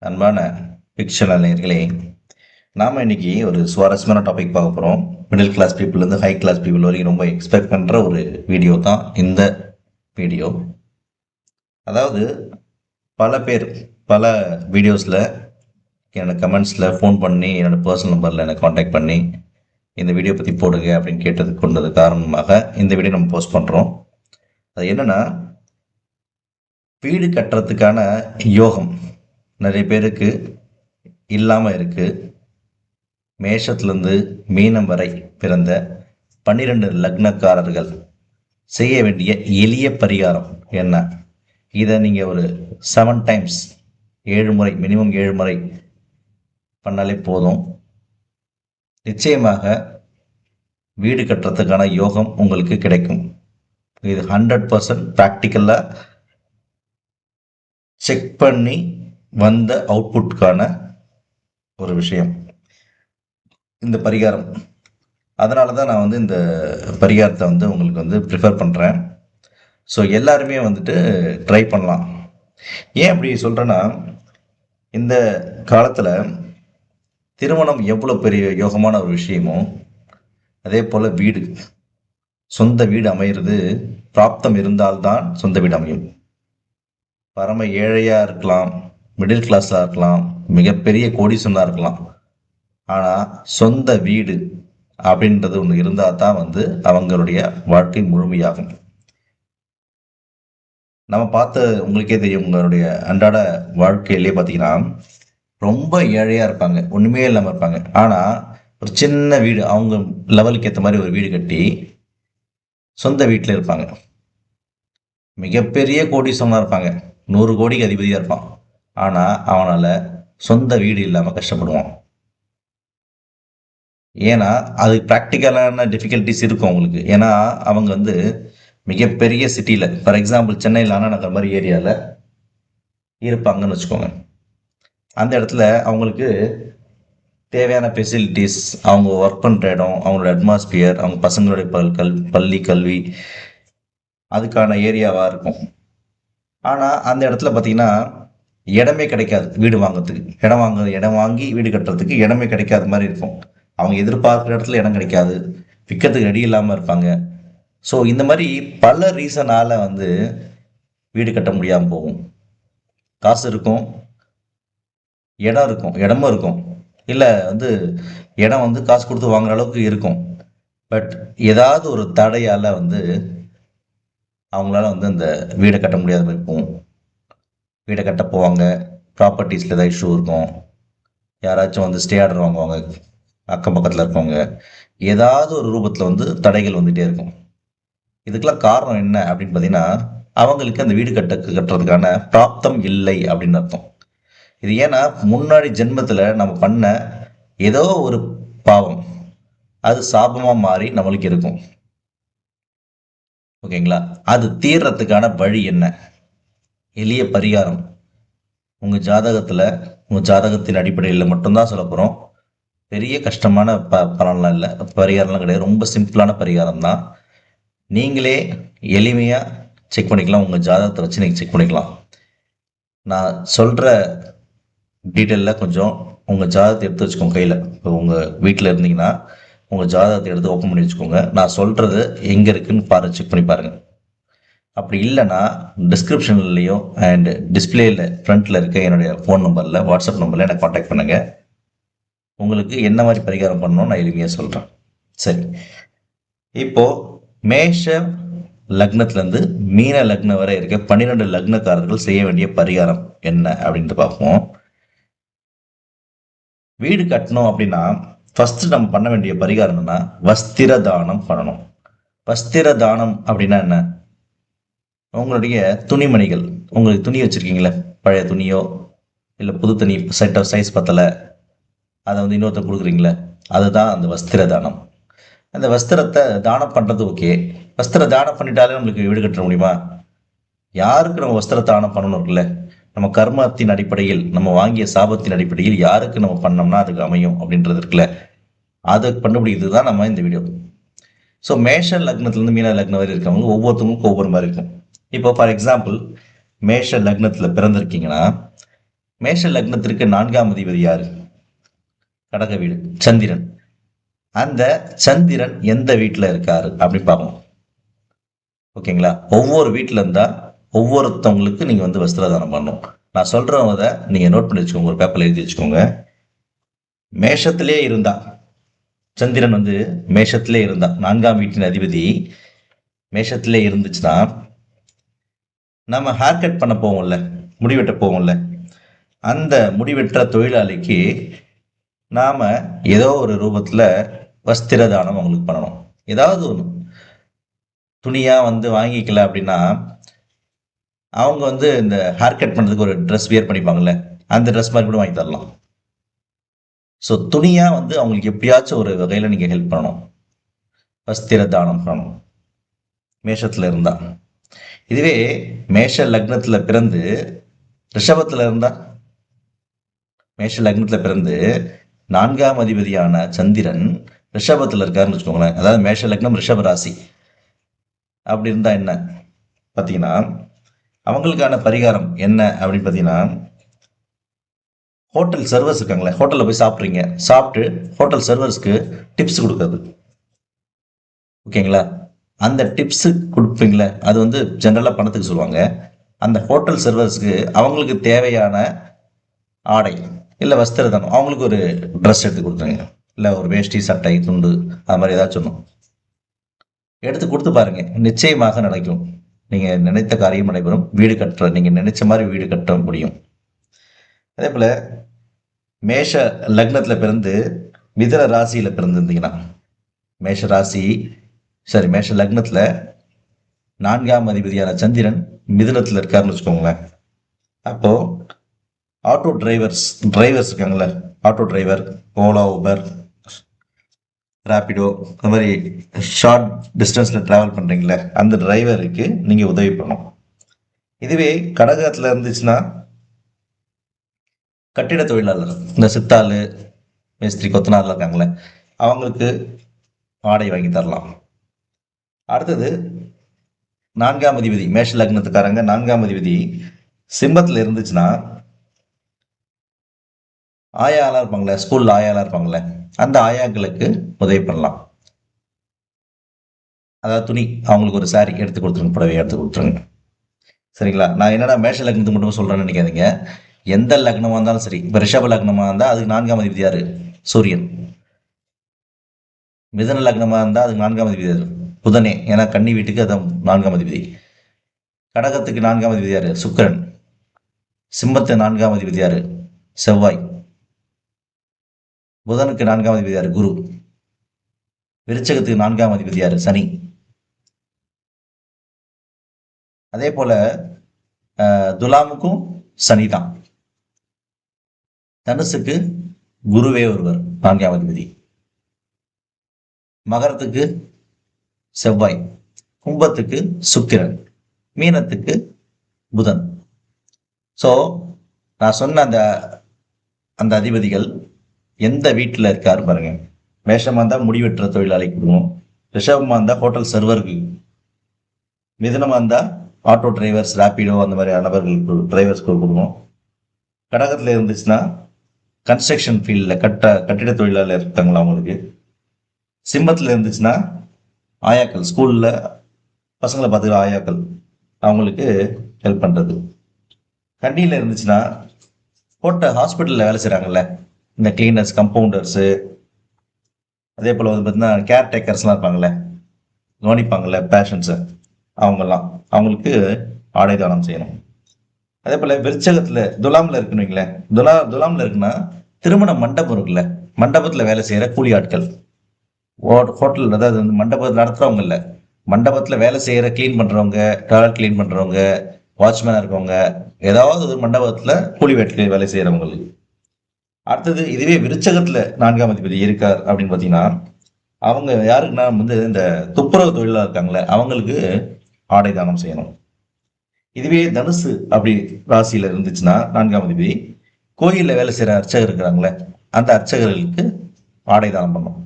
அன்பான பிக்சர் நேயர்களே, நாம இன்னைக்கு ஒரு சுவாரஸ்யமான டாபிக் பார்க்க போறோம். மிடில் கிளாஸ் பீப்புள்லேருந்து ஹை கிளாஸ் பீப்புள் வரைக்கும் ரொம்ப எக்ஸ்பெக்ட் பண்ற ஒரு வீடியோ தான் இந்த வீடியோ. அதாவது பல பேர் பல வீடியோஸில் எனக்கு கமெண்ட்ஸில் ஃபோன் பண்ணி என்னோட பர்சனல் நம்பரில் எனக்கு காண்டாக்ட் பண்ணி இந்த வீடியோ பற்றி போடுங்க அப்படின்னு கேட்டது கொண்டது காரணமாக இந்த வீடியோ நம்ம போஸ்ட் பண்ணுறோம். அது என்னன்னா, வீடு கட்டுறதுக்கான யோகம் நிறைய பேருக்கு இல்லாமல் இருக்குது. மேஷத்திலிருந்து மீனம் வரை பிறந்த 12 லக்னக்காரர்கள் செய்ய வேண்டிய எளிய பரிகாரம் என்ன? இதை நீங்கள் ஒரு 7 டைம்ஸ் 7 முறை, மினிமம் 7 முறை பண்ணாலே போதும். நிச்சயமாக வீடு கட்டுறதுக்கான யோகம் உங்களுக்கு கிடைக்கும். இது 100% ப்ராக்டிக்கலாக செக் பண்ணி வந்த அவுட்புட்கான ஒரு விஷயம் இந்த பரிகாரம். அதனால தான் நான் இந்த பரிகாரத்தை உங்களுக்கு ப்ரிஃபர் பண்ணுறேன். ஸோ எல்லாருமே ட்ரை பண்ணலாம். ஏன் அப்படி சொல்கிறேன்னா, இந்த காலத்தில் திருமணம் எவ்வளோ பெரிய யோகமான ஒரு விஷயமோ, அதே போல் வீடு, சொந்த வீடு அமைகிறது பிராப்தம் இருந்தால்தான் சொந்த வீடு அமையும். பரம ஏழையாக இருக்கலாம், மிடில் கிளாஸாக இருக்கலாம், மிகப்பெரிய கோடீஸ்வரனாக இருக்கலாம். ஆனால் சொந்த வீடு அப்படின்றது ஒன்று இருந்தால் தான் அவங்களுடைய வாழ்க்கை முழுமையாகும். நம்ம பார்த்து உங்களுக்கே தெரியும், உங்களுடைய அன்றாட வாழ்க்கையிலே பார்த்தீங்கன்னா ரொம்ப ஏழையாக இருப்பாங்க, ஒன்றுமே இல்லாமல் இருப்பாங்க. ஆனால் ஒரு சின்ன வீடு, அவங்க லெவலுக்கு ஏற்ற மாதிரி ஒரு வீடு கட்டி சொந்த வீட்டில் இருப்பாங்க. மிகப்பெரிய கோடீஸ்வரனாக இருப்பாங்க, 100 கோடிக்கு அதிபதியாக இருப்பான். ஆனால் அவனால் சொந்த வீடு இல்லாமல் கஷ்டப்படுவான். ஏன்னா அது ப்ராக்டிக்கலான டிஃபிகல்ட்டிஸ் இருக்கும் அவங்களுக்கு. ஏன்னா அவங்க மிகப்பெரிய சிட்டியில், ஃபார் எக்ஸாம்பிள் சென்னையில் அண்ணா நகர் மாதிரி ஏரியாவில் இருப்பாங்கன்னு வச்சுக்கோங்க. அந்த இடத்துல அவங்களுக்கு தேவையான ஃபெசிலிட்டிஸ், அவங்க ஒர்க் பண்ணுற இடம், அவங்களோட அட்மாஸ்பியர், அவங்க பசங்களுடைய பள்ளி கல்வி, அதுக்கான ஏரியாவாக இருக்கும். ஆனால் அந்த இடத்துல பார்த்தீங்கன்னா இடமே கிடைக்காது வீடு வாங்கிறதுக்கு. இடம் வாங்கி வீடு கட்டுறதுக்கு இடமே கிடைக்காத மாதிரி இருக்கும். அவங்க எதிர்பார்க்குற இடத்துல இடம் கிடைக்காது, விற்கிறதுக்கு ரெடி இல்லாமல் இருப்பாங்க. ஸோ இந்த மாதிரி பல ரீசனால் வீடு கட்ட முடியாமல் போகும். காசு இருக்கும், இடம் இருக்கும், இடமும் இருக்கும், இல்லை இடம் காசு கொடுத்து வாங்குற அளவுக்கு இருக்கும். பட் ஏதாவது ஒரு தடையால் அவங்களால அந்த வீடை கட்ட முடியாத மாதிரி போகும். வீடை கட்ட போவாங்க, ப்ராப்பர்ட்டிஸில் ஏதாவது இஷ்யூ இருக்கும், யாராச்சும் ஸ்டே ஆர்டர் வாங்குவாங்க, அக்கம் பக்கத்தில் இருக்கவங்க, ஏதாவது ஒரு ரூபத்தில் தடைகள் வந்துகிட்டே இருக்கும். இதுக்கெல்லாம் காரணம் என்ன அப்படின்னு பார்த்தீங்கன்னா, அவங்களுக்கு அந்த வீடு கட்டுறதுக்கான பிராப்தம் இல்லை அப்படின்னு அர்த்தம். இது ஏன்னா முன்னாடி ஜென்மத்தில் நம்ம பண்ண ஏதோ ஒரு பாவம் அது சாபமாக மாறி நம்மளுக்கு இருக்கும். ஓகேங்களா? அது தீர்றதுக்கான வழி என்ன? எளிய பரிகாரம். உங்கள் ஜாதகத்தின் அடிப்படையில் மட்டும்தான் சொல்ல போகிறோம். பெரிய கஷ்டமான பலன்லாம் இல்லை, பரிகாரம்லாம் கிடையாது. ரொம்ப சிம்பிளான பரிகாரம் தான். நீங்களே எளிமையாக செக் பண்ணிக்கலாம். உங்கள் ஜாதகத்தை வச்சு நீங்கள் செக் பண்ணிக்கலாம். நான் சொல்கிற டீட்டெயிலில் கொஞ்சம் உங்கள் ஜாதகத்தை எடுத்து வச்சுக்கோங்க கையில். இப்போ உங்கள் வீட்டில் இருந்தீங்கன்னா உங்கள் ஜாதகத்தை எடுத்து ஓப்பன் பண்ணி வச்சுக்கோங்க. நான் சொல்கிறது எங்கே இருக்குதுன்னு செக் பண்ணி பாருங்கள். அப்படி இல்லைன்னா டிஸ்கிரிப்ஷன்லேயோ அண்ட் டிஸ்பிளேயில் ஃப்ரண்ட்டில் இருக்க என்னுடைய ஃபோன் நம்பரில், வாட்ஸ்அப் நம்பரில் எனக்கு காண்டாக்ட் பண்ணுங்கள். உங்களுக்கு என்ன மாதிரி பரிகாரம் பண்ணணும்னு நான் எளிமையாக சொல்கிறேன். சரி, இப்போது மேஷ லக்னத்துலேருந்து மீன லக்னம் வரை இருக்க 12 லக்னக்காரர்கள் செய்ய வேண்டிய பரிகாரம் என்ன அப்படின்ட்டு பார்ப்போம். வீடு கட்டணும் அப்படின்னா ஃபர்ஸ்ட் நம்ம பண்ண வேண்டிய பரிகாரம் என்னன்னா, வஸ்திர தானம் பண்ணணும். வஸ்திர தானம் அப்படின்னா என்ன? உங்களுடைய துணிமணிகள், உங்களுக்கு துணி வச்சுருக்கீங்களே, பழைய துணியோ இல்லை புது துணி சைஸ் பத்தலை, அதை இன்னொருத்தர் கொடுக்குறீங்களே, அதுதான் அந்த வஸ்திர தானம். அந்த வஸ்திரத்தை தானம் பண்ணுறது ஓகே. வஸ்திர தானம் பண்ணிட்டாலே நம்மளுக்கு வீடு கட்ட முடியுமா? யாருக்கு நம்ம வஸ்திர தானம் பண்ணணும் இருக்குல்ல, நம்ம கர்மத்தின் அடிப்படையில், நம்ம வாங்கிய சாபத்தின் அடிப்படையில் யாருக்கு நம்ம பண்ணோம்னா அதுக்கு அமையும் அப்படின்றது இருக்குல்ல, அதை கண்டுபிடிக்கிறது தான் நம்ம இந்த வீடியோ. ஸோ மேஷ லக்னத்துலேருந்து மீன லக்னம் வரை இருக்கவங்க ஒவ்வொருத்தவங்களுக்கும் ஒவ்வொரு மாதிரி இருக்கும். இப்போ ஃபார் எக்ஸாம்பிள் மேஷ லக்னத்தில் பிறந்திருக்கீங்கன்னா மேஷ லக்னத்திற்கு 4ஆம் அதிபதி யாரு? கடக வீடு சந்திரன். அந்த சந்திரன் எந்த வீட்டில் இருக்காரு அப்படின்னு பார்ப்போம். ஓகேங்களா? ஒவ்வொரு வீட்டில் இருந்தா ஒவ்வொருத்தவங்களுக்கு நீங்க வந்து வஸ்திர தானம் பண்ணணும். நான் சொல்றவங்க நீங்க நோட் பண்ணி வச்சுக்கோங்க, ஒரு பேப்பர்ல எழுதி வச்சுக்கோங்க. மேஷத்திலே இருந்தா, சந்திரன் வந்து மேஷத்திலே இருந்தா, 4ஆம் வீட்டின் அதிபதி மேஷத்திலே இருந்துச்சுன்னா, நம்ம ஹேர் கட் பண்ண போவோம்ல, முடிவெட்ட போவோம்ல, அந்த முடிவெற்ற தொழிலாளிக்கு நாம ஏதோ ஒரு ரூபத்துல வஸ்திர தானம் அவங்களுக்கு பண்ணணும். ஏதாவது ஒன்று துணியா வந்து வாங்கிக்கல அப்படின்னா, அவங்க வந்து இந்த ஹேர் கட் பண்றதுக்கு ஒரு ட்ரெஸ் வியர் பண்ணிப்பாங்கல்ல, அந்த ட்ரெஸ் மாதிரி கூட வாங்கி தரலாம். ஸோ துணியா வந்து அவங்களுக்கு எப்படியாச்சும் ஒரு வகையில நீங்க ஹெல்ப் பண்ணணும். வஸ்திர தானம் பண்ணணும். மேஷத்துல இருந்தா. இதுவே மேஷ லக்னத்துல பிறந்து ரிஷபத்துல இருந்தா, மேஷ லக்னத்துல பிறந்து 4ஆம் அதிபதியான சந்திரன் ரிஷபத்துல இருக்காருன்னு வச்சுக்கோங்களேன். அதாவது மேஷ லக்னம் ரிஷப ராசி. அப்படி இருந்தா என்ன பார்த்தீங்கன்னா, அவங்களுக்கான பரிகாரம் என்ன அப்படின்னு பார்த்தீங்கன்னா, ஹோட்டல் சர்வர்ஸ் இருக்காங்களே, ஹோட்டலில் போய் சாப்பிட்றீங்க, சாப்பிட்டு ஹோட்டல் சர்வர்ஸ்க்கு டிப்ஸ் கொடுக்குறது. ஓகேங்களா? அந்த டிப்ஸு கொடுப்பீங்களே, அது வந்து ஜென்ரலாக பணத்துக்கு சொல்லுவாங்க. அந்த ஹோட்டல் சர்வர்ஸ்க்கு அவங்களுக்கு தேவையான ஆடை இல்லை வஸ்திர தானம், அவங்களுக்கு ஒரு ட்ரெஸ் எடுத்து கொடுத்துருங்க. இல்லை ஒரு வேஷ்டி சட்டை துண்டு அது மாதிரி ஏதாச்சும் ஒன்று எடுத்து கொடுத்து பாருங்க, நிச்சயமாக நடக்கும். நீங்க நினைத்த காரியம் நடைபெறும். வீடு கட்டுற நீங்க நினைச்ச மாதிரி வீடு கட்ட முடியும். அதே போல மேஷ லக்னத்துல பிறந்து மிதுன ராசியில பிறந்திருந்தீங்கன்னா, மேஷ ராசி சரி மேஷ லக்னத்துல 4ஆம் அதிபதியான சந்திரன் மிதுனத்துல இருக்காருன்னு வச்சுக்கோங்களேன். அப்போ ஆட்டோ டிரைவர்ஸ் இருக்காங்களே, auto driver, Ola, Uber, Rapido, அந்த மாதிரி ஷார்ட் டிஸ்டன்ஸில் ட்ராவல் பண்ணுறீங்களே, அந்த டிரைவருக்கு நீங்கள் உதவி பண்ணணும். இதுவே கடகத்தில் இருந்துச்சுன்னா கட்டிட தொழிலாளர், இந்த சித்தாள், மேஸ்திரி, கொத்தனார்லாம் இருக்காங்களே, அவங்களுக்கு ஆடை வாங்கி தரலாம். அடுத்தது 4ஆம் அதிபதி மேஷ லக்னத்துக்காரங்க 4ஆம் அதிபதி சிம்மத்தில் இருந்துச்சுன்னா, ஆயாலாம் இருப்பாங்களே, ஸ்கூல்ல ஆயாலாம் இருப்பாங்களே, அந்த ஆயாக்களுக்கு உதவி பண்ணலாம். அதாவது துணி அவங்களுக்கு ஒரு சாரி எடுத்து கொடுத்துருங்க, புடவை எடுத்து கொடுத்துருங்க. சரிங்களா? நான் என்னடா மேஷ லக்னத்துக்கு மட்டும் சொல்றேன்னு நினைக்காதீங்க. எந்த லக்னமா இருந்தாலும் சரி, இப்போ ரிஷப லக்னமா இருந்தால் அதுக்கு 4ஆம் அதிபதி யாரு? சூரியன். மிதன லக்னமா இருந்தால் அதுக்கு 4ஆம் அதிபதி யாரு? புதனே. ஏன்னா கன்னி வீட்டுக்கு அது 4ஆம் அதிபதி. கடகத்துக்கு 4ஆம் அதிபதி யாரு? சுக்கிரன். சிம்மத்து 4ஆம் அதிபதி யாரு? செவ்வாய். புதனுக்கு 4ஆம் அதிபதி யாரு? குரு. விருச்சகத்துக்கு 4ஆம் அதிபதி யாரு? சனி. அதே போல துலாமுக்கும் சனி தான். தனுசுக்கு குருவே ஒருவர் 4ஆம் அதிபதி. மகரத்துக்கு செவ்வாய். கும்பத்துக்கு சுக்கிரன். மீனத்துக்கு புதன். ஸோ நான் சொன்ன அந்த அந்த அதிபதிகள் எந்த வீட்டில் இருக்காரு பாருங்க. மேஷமா இருந்தால் முடிவெற்ற தொழிலாளி கொடுக்கணும். ரிஷபமா இருந்தால் ஹோட்டல் சர்வருக்கு. மிதுனமா இருந்தால் ஆட்டோ டிரைவர்ஸ், ராபிடோ அந்த மாதிரி நபர்களுக்கு டிரைவர்ஸ்க்கு கொடுக்கணும். கடகத்தில் இருந்துச்சுன்னா கன்ஸ்ட்ரக்ஷன் ஃபீல்டில் கட்டிட தொழிலாளர் இருக்காங்களா அவங்களுக்கு. சிம்மத்தில் இருந்துச்சுன்னா ஆயாக்கள், ஸ்கூலில் பசங்களை பார்த்துக்கிற ஆயாக்கள், அவங்களுக்கு ஹெல்ப் பண்ணுறது. கண்டியில் இருந்துச்சுன்னா ஹாஸ்பிட்டலில் வேலை செய்கிறாங்கல்ல, இந்த கிளீனர்ஸ், கம்பவுண்டர்ஸு, அதே போல் வந்து பார்த்தீங்கன்னா கேர்டேக்கர்ஸ்லாம் இருப்பாங்கள்ல, கவனிப்பாங்கள்ல பேஷண்ட்ஸை, அவங்களுக்கு ஆடை தானம் செய்யணும். அதே போல் விருச்சகத்தில் துலாமில் இருக்குன்னு வைங்களேன், துலாமில் இருக்குன்னா திருமண மண்டபம் இருக்குல்ல, மண்டபத்தில் வேலை செய்கிற கூலி ஆட்கள், ஹோட்டல், அதாவது வந்து மண்டபத்தில் நடத்துகிறவங்க இல்லை, மண்டபத்தில் வேலை செய்கிற க்ளீன் பண்ணுறவங்க, டாய்லெட் க்ளீன் பண்ணுறவங்க, வாட்ச்மேனாக இருக்கவங்க, ஏதாவது ஒரு மண்டபத்தில் கூலி வேலை செய்கிறவங்களுக்கு. அடுத்தது இதுவே விருச்சகத்தில் 4ஆம் அதிபதி இருக்கார் அப்படின்னு பார்த்தீங்கன்னா, அவங்க யாருக்குன்னா வந்து இந்த துப்புரவு தொழிலாக இருக்காங்களே, அவங்களுக்கு ஆடை தானம் செய்யணும். இதுவே தனுசு அப்படி ராசியில் இருந்துச்சுன்னா 4ஆம் அதிபதி கோயிலில் வேலை செய்கிற அர்ச்சகர் இருக்கிறாங்களே, அந்த அர்ச்சகர்களுக்கு ஆடை தானம் பண்ணணும்,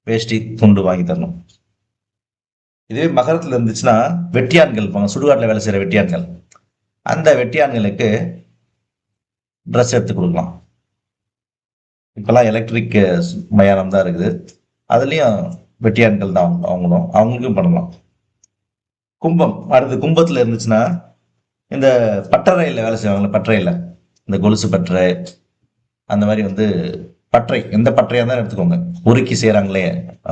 வேஷ்டி துண்டு வாங்கி தரணும். இதுவே மகரத்தில் இருந்துச்சுன்னா வெட்டியான்கள் இருப்பாங்க, சுடுகாட்டில் வேலை செய்கிற வெட்டியான்கள், அந்த வெட்டியான்களுக்கு ட்ரெஸ் எடுத்து கொடுக்கலாம். இப்போல்லாம் எலக்ட்ரிக் மயானம் தான் இருக்குது. அதுலேயும் வெட்டியான்கள் தான் அவங்களும் அவங்களுக்கும் பண்ணலாம். கும்பம் அடுத்து கும்பத்தில் இருந்துச்சுன்னா இந்த பட்டறையில் வேலை செய்வாங்களே, பட்டறையில் இந்த கொலுசு பட்டறை அந்த மாதிரி வந்து பட்டறை எந்த பட்டறையாக தான் எடுத்துக்கோங்க, உருக்கி செய்கிறாங்களே,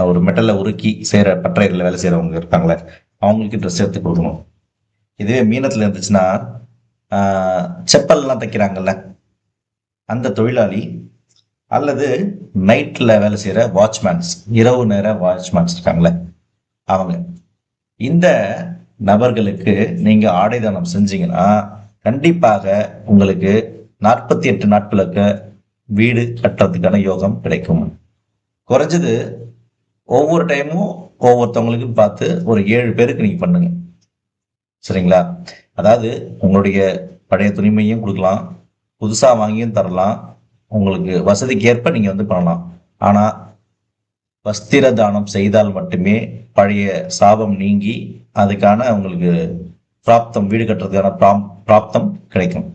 ஒரு மெட்டலை உருக்கி செய்கிற பட்டறைகளில் வேலை செய்கிறவங்க இருக்காங்களே, அவங்களுக்கு ட்ரெஸ் எடுத்து கொடுக்கணும். இதுவே மீனத்தில் இருந்துச்சுன்னா செப்பல்லாம் தைக்கிறாங்கல்ல அந்த தொழிலாளி, அல்லது நைட்டில் வேலை செய்கிற வாட்ச்மேன்ஸ், இரவு நேர வாட்ச்மேன்ஸ் இருக்காங்களே அவங்க, இந்த நபர்களுக்கு நீங்கள் ஆடை தானம் செஞ்சீங்கன்னா கண்டிப்பாக உங்களுக்கு 48 நாட்களுக்கு வீடு கட்டுறதுக்கான யோகம் கிடைக்கும். குறைஞ்சது ஒவ்வொரு டைமும் ஒவ்வொருத்தவங்களுக்கு பார்த்து ஒரு 7 பேருக்கு நீங்கள் பண்ணுங்க. சரிங்களா? அதாவது உங்களுடைய பழைய துணிமையும் கொடுக்கலாம், புதுசாக வாங்கியும் தரலாம், உங்களுக்கு வசதிக்கு ஏற்ப நீங்கள் வந்து பண்ணலாம். ஆனால் வஸ்திர தானம் செய்தால் மட்டுமே பழைய சாபம் நீங்கி அதுக்கான உங்களுக்கு பிராப்தம், வீடு கட்டுறதுக்கான பிராப்தம் கிடைக்கும்.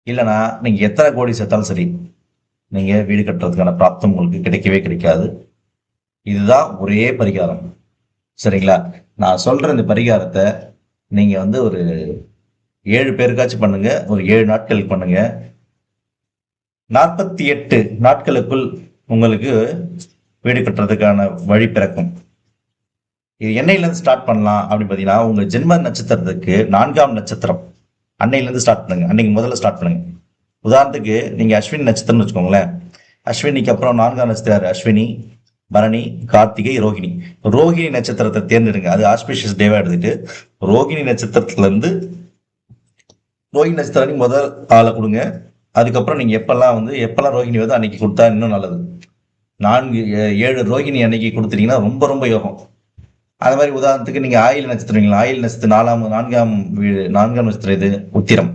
இல்லைனா நீங்கள் எத்தனை கோடி சேர்த்தாலும் சரி, நீங்கள் வீடு கட்டுறதுக்கான பிராப்தம் உங்களுக்கு கிடைக்கவே கிடைக்காது. இதுதான் ஒரே பரிகாரம். சரிங்களா? நான் சொல்கிற இந்த பரிகாரத்தை நீங்கள் வந்து ஒரு 7 பேருக்காச்சும் பண்ணுங்க, ஒரு 7 நாட்களுக்கு பண்ணுங்க. 48 நாட்களுக்குள் உங்களுக்கு வீடு கட்டுறதுக்கான வழி பிறக்கும். இது என்னையிலேருந்து ஸ்டார்ட் பண்ணலாம் அப்படின்னு பார்த்தீங்கன்னா, உங்கள் ஜென்ம நட்சத்திரத்துக்கு 4ஆம் நட்சத்திரம் அன்னையிலேருந்து ஸ்டார்ட் பண்ணுங்க. அன்னைக்கு முதல்ல ஸ்டார்ட் பண்ணுங்க. உதாரணத்துக்கு நீங்கள் அஸ்வினி நட்சத்திரம்னு வச்சுக்கோங்களேன். அஸ்வினிக்கு அப்புறம் 4ஆம் நட்சத்திரம் அஸ்வினி, பரணி, கார்த்திகை, ரோகிணி. ரோகிணி நட்சத்திரத்தை தேர்ந்தெடுங்க. அது ஆஸ்பிஷியஸ் டேவா எடுத்துட்டு ரோகிணி நட்சத்திரத்துலேருந்து ரோகிணி நட்சத்திரம் முதல் ஆளை கொடுங்க. அதுக்கப்புறம் நீங்கள் எப்பெல்லாம் ரோகிணி வருதோ அன்னைக்கு கொடுத்தா இன்னும் நல்லது. 7 ரோகிணி அன்னைக்கு கொடுத்துட்டீங்கன்னா ரொம்ப ரொம்ப யோகம். அது மாதிரி உதாரணத்துக்கு நீங்கள் ஆயில் நட்சத்திரம், ஆயில் நட்சத்திரம் 4ஆம் நட்சத்திரம் இது உத்திரம்.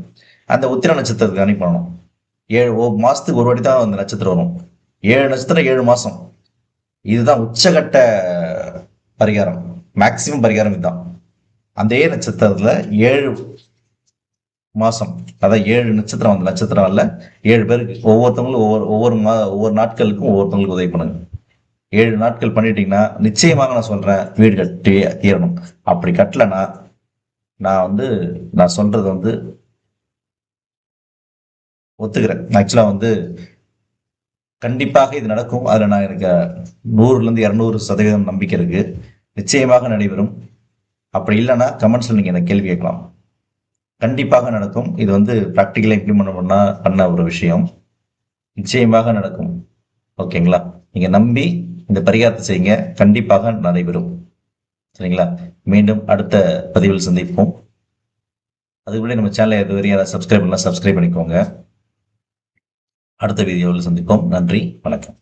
அந்த உத்திர நட்சத்திரத்துக்கு அன்னைக்கு பண்ணணும். 7 மாதத்துக்கு ஒரு வாட்டி தான் அந்த நட்சத்திரம் வரும். 7 நட்சத்திரம் 7 மாதம். இதுதான் உச்சகட்ட பரிகாரம், மேக்சிமம் பரிகாரம் இதுதான். அந்த நட்சத்திரத்தில் 7 மாதம், அதான் 7 நட்சத்திரம், அந்த நட்சத்திரம் அல்ல 7 பேருக்கு ஒவ்வொருத்தவங்களும் ஒவ்வொரு நாட்களுக்கும் ஒவ்வொருத்தவங்களுக்கு உதவி பண்ணுங்க. 7 நாட்கள் பண்ணிட்டீங்கன்னா நிச்சயமாக நான் சொல்றேன், வீடு கட்டி தீரணும். அப்படி கட்டலைன்னா நான் சொல்றது ஒத்துக்கிறேன். ஆக்சுவலா கண்டிப்பாக இது நடக்கும். அதுல நான் எனக்கு 100-200% நம்பிக்கை இருக்கு. நிச்சயமாக நடைபெறும். அப்படி இல்லைன்னா கமெண்ட்ஸ்ல நீங்க எனக்கு கேள்வி கேட்கலாம். கண்டிப்பாக நடக்கும். இது ப்ராக்டிக்கலா இம்ப்ளிமெண்ட் பண்ண ஒரு விஷயம். நிச்சயமாக நடக்கும். ஓகேங்களா? நீங்க நம்பி இந்த பரிகாரத்தை செய்யுங்க, கண்டிப்பாக நடைபெறும். சரிங்களா? மீண்டும் அடுத்த பதிவில் சந்திப்போம். அதுக்கு நம்ம சேனலை இதுவரை யாராவது சப்ஸ்கிரைப் பண்ணிக்கோங்க. அடுத்த வீடியோவில் சந்திப்போம். நன்றி, வணக்கம்.